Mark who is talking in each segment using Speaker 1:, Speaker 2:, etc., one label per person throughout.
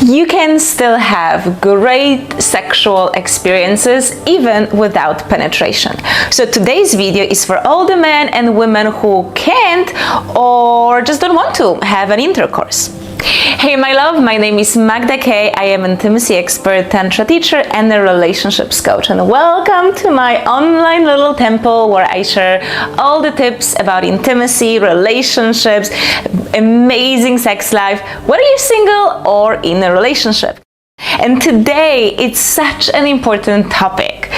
Speaker 1: you can still have great sexual experiences even without penetration. So today's video is for all the men and women who can't or just don't want to have an intercourse. Hey my love, my name is Magda Key. I am an intimacy expert, tantra teacher and a relationships coach, and welcome to my online little temple where I share all the tips about intimacy, relationships, amazing sex life, whether you're single or in a relationship. And today it's such an important topic.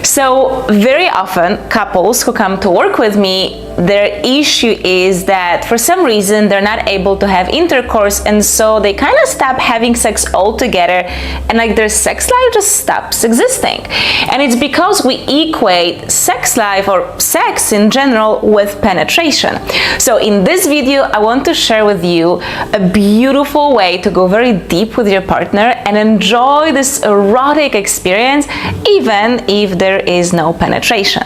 Speaker 1: So very often couples who come to work with me, their issue is that for some reason they're not able to have intercourse, and so they kind of stop having sex altogether, and like their sex life just stops existing. And it's because we equate sex life or sex in general with penetration. So in this video I want to share with you a beautiful way to go very deep with your partner and enjoy this erotic experience even if there is no penetration.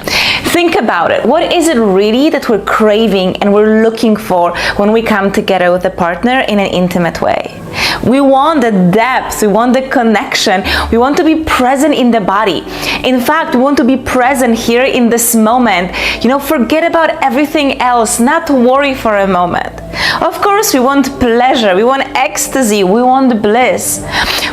Speaker 1: Think about it. What is it really that we're craving and we're looking for when we come together with a partner in an intimate way? We want the depth, we want the connection, we want to be present in the body. In fact, we want to be present here in this moment. You know, forget about everything else, not worry for a moment. Of course, we want pleasure, we want ecstasy, we want bliss.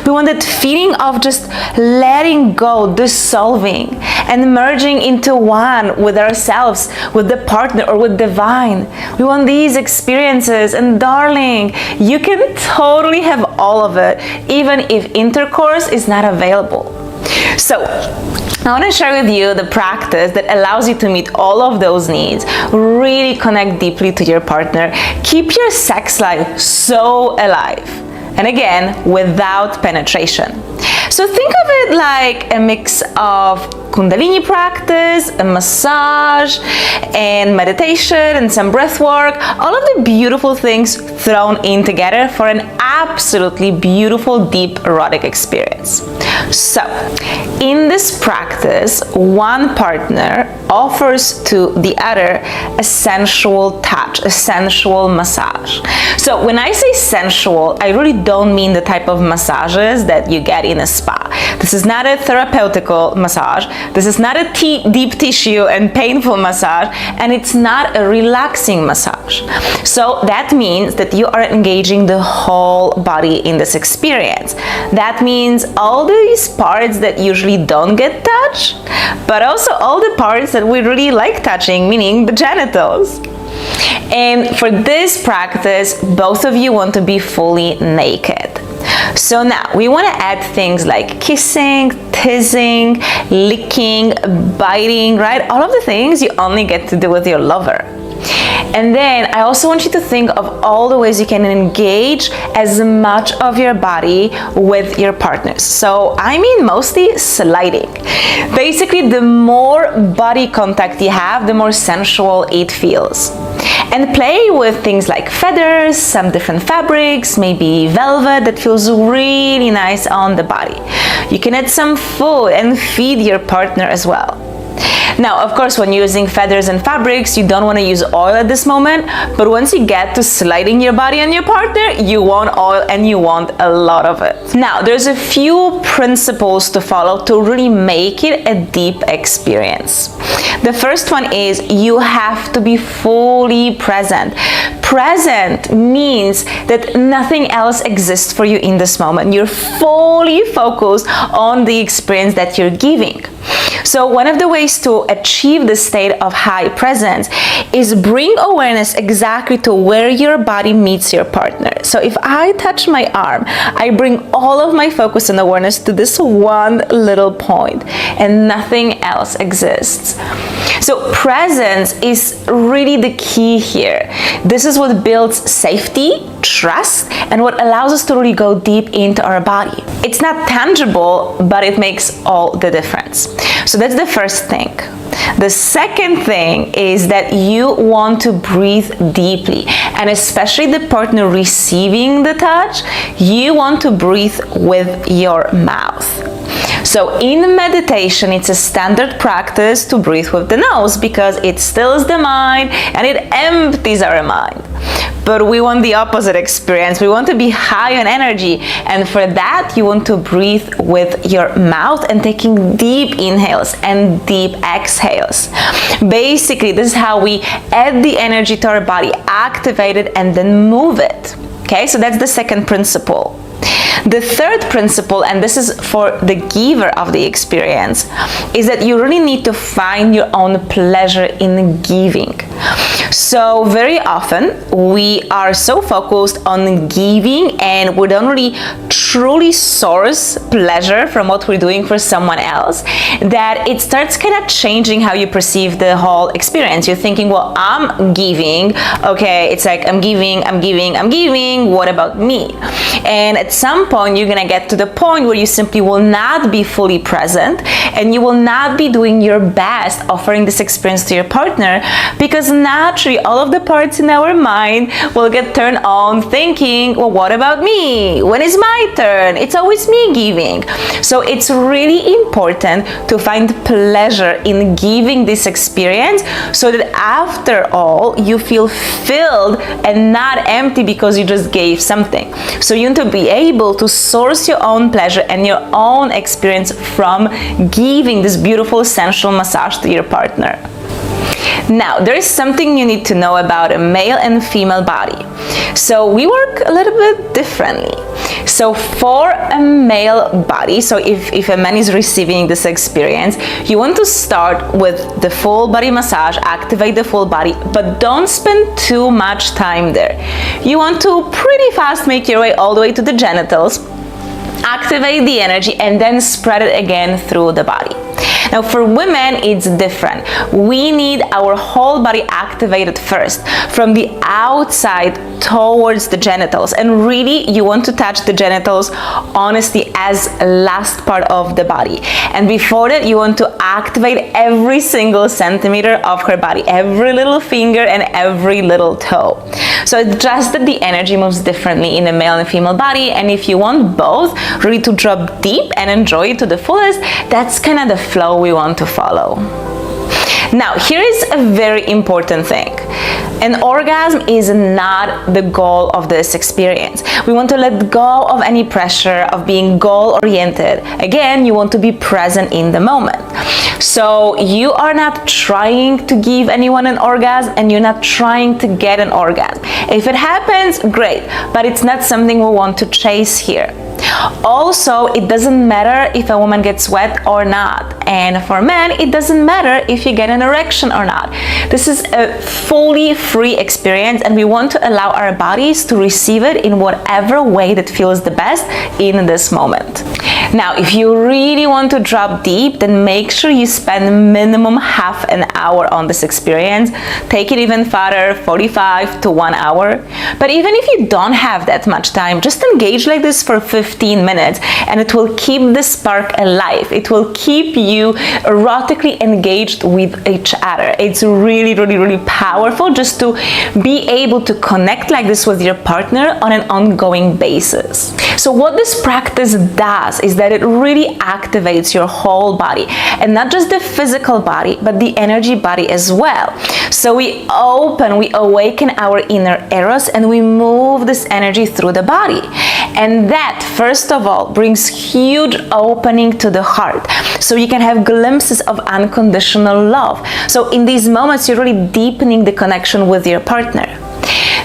Speaker 1: We want that feeling of just letting go, dissolving, and merging into one with ourselves, with the partner, or with divine. We want these experiences, and darling, you can totally have all of it, even if intercourse is not available. So, I want to share with you the practice that allows you to meet all of those needs, really connect deeply to your partner, keep your sex life so alive, and again, without penetration. So think of it like a mix of Kundalini practice, a massage, and meditation, and some breath work, all of the beautiful things thrown in together for an absolutely beautiful, deep, erotic experience. So, in this practice, one partner offers to the other a sensual touch, a sensual massage. So, when I say sensual, I really don't mean the type of massages that you get in a spa. This is not a therapeutical massage. This is not a deep tissue and painful massage, and it's not a relaxing massage. So that means that you are engaging the whole body in this experience. That means all these parts that usually don't get touched, but also all the parts that we really like touching, meaning the genitals. And for this practice, both of you want to be fully naked. So now we want to add things like kissing, teasing, licking, biting, right? All of the things you only get to do with your lover. And then I also want you to think of all the ways you can engage as much of your body with your partners. So I mean mostly sliding. Basically, the more body contact you have, the more sensual it feels. And play with things like feathers, some different fabrics, maybe velvet that feels really nice on the body. You can add some food and feed your partner as well. Now, of course, when using feathers and fabrics, you don't want to use oil at this moment, but once you get to sliding your body on your partner, you want oil and you want a lot of it. Now, there's a few principles to follow to really make it a deep experience. The first one is you have to be fully present. Present means that nothing else exists for you in this moment. You're fully focused on the experience that you're giving. So one of the ways to achieve the state of high presence is bring awareness exactly to where your body meets your partner. So if I touch my arm, I bring all of my focus and awareness to this one little point, and nothing else exists. So presence is really the key here. This is what builds safety, trust, and what allows us to really go deep into our body. It's not tangible, but it makes all the difference. So that's the first thing. The second thing is that you want to breathe deeply, and especially the partner receiving the touch, you want to breathe with your mouth. So in meditation, it's a standard practice to breathe with the nose because it stills the mind and it empties our mind. But we want the opposite experience. We want to be high on energy. And for that, you want to breathe with your mouth and taking deep inhales and deep exhales. Basically, this is how we add the energy to our body, activate it, and then move it. Okay, so that's the second principle. The third principle, and this is for the giver of the experience, is that you really need to find your own pleasure in giving. So very often we are so focused on giving and we don't really truly source pleasure from what we're doing for someone else, that it starts kind of changing how you perceive the whole experience. You're thinking, well, I'm giving, okay, it's like I'm giving, what about me? And at some point you're gonna get to the point where you simply will not be fully present and you will not be doing your best offering this experience to your partner, because naturally all of the parts in our mind will get turned on thinking, well, what about me? When is my turn? It's always me giving. So it's really important to find pleasure in giving this experience so that after all you feel filled and not empty because you just gave something. So you need to be able to source your own pleasure and your own experience from giving this beautiful sensual massage to your partner. Now, there is something you need to know about a male and female body. So we work a little bit differently. So for a male body, so if a man is receiving this experience, you want to start with the full body massage, activate the full body, but don't spend too much time there. You want to pretty fast make your way all the way to the genitals, activate the energy, and then spread it again through the body. Now for women, it's different. We need our whole body activated first, from the outside towards the genitals. And really, you want to touch the genitals, honestly, as last part of the body. And before that, you want to activate every single centimeter of her body, every little finger and every little toe. So it's just that the energy moves differently in a male and female body. And if you want both really to drop deep and enjoy it to the fullest, that's kind of the flow we want to follow. Now, here is a very important thing. An orgasm is not the goal of this experience. We want to let go of any pressure of being goal-oriented. Again, you want to be present in the moment. So you are not trying to give anyone an orgasm and you're not trying to get an orgasm. If it happens, great, but it's not something we want to chase here. Also, it doesn't matter if a woman gets wet or not, and for men it doesn't matter if you get an erection or not. This is a fully free experience and we want to allow our bodies to receive it in whatever way that feels the best in this moment. Now, if you really want to drop deep, then make sure you spend minimum half an hour on this experience. Take it even farther, 45 to 1 hour. But even if you don't have that much time, just engage like this for 15 minutes and it will keep the spark alive. It will keep you erotically engaged with each other. It's really, really, really powerful just to be able to connect like this with your partner on an ongoing basis. So what this practice does is that it really activates your whole body, and not just the physical body, but the energy body as well. So we awaken our inner eros and we move this energy through the body. And that, first of all, brings huge opening to the heart. So you can have glimpses of unconditional love. So in these moments, you're really deepening the connection with your partner.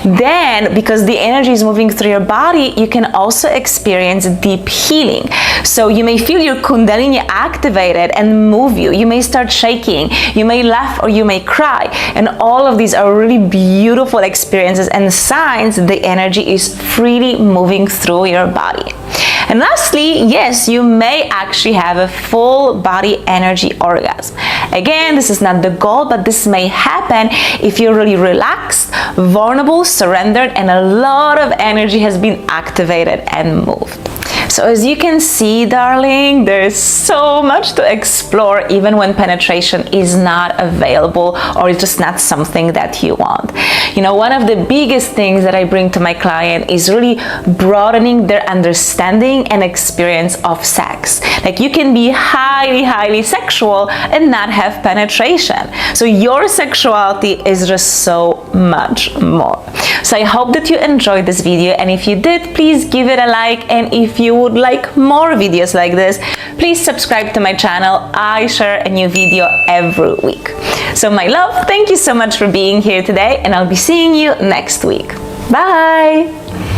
Speaker 1: Then, because the energy is moving through your body, you can also experience deep healing. So you may feel your kundalini activated and move you. You may start shaking, you may laugh, or you may cry. And all of these are really beautiful experiences and signs the energy is freely moving through your body. And lastly, yes, you may actually have a full body energy orgasm. Again, this is not the goal, but this may happen if you're really relaxed, vulnerable, surrendered, and a lot of energy has been activated and moved. So as you can see, darling, there's so much to explore even when penetration is not available or it's just not something that you want. You know, one of the biggest things that I bring to my client is really broadening their understanding and experience of sex. Like, you can be highly sexual and not have penetration. So your sexuality is just so much more. So I hope that you enjoyed this video, and if you did, please give it a like, and if you would like more videos like this, please subscribe to my channel. I share a new video every week. So my love, thank you so much for being here today, and I'll be seeing you next week. Bye!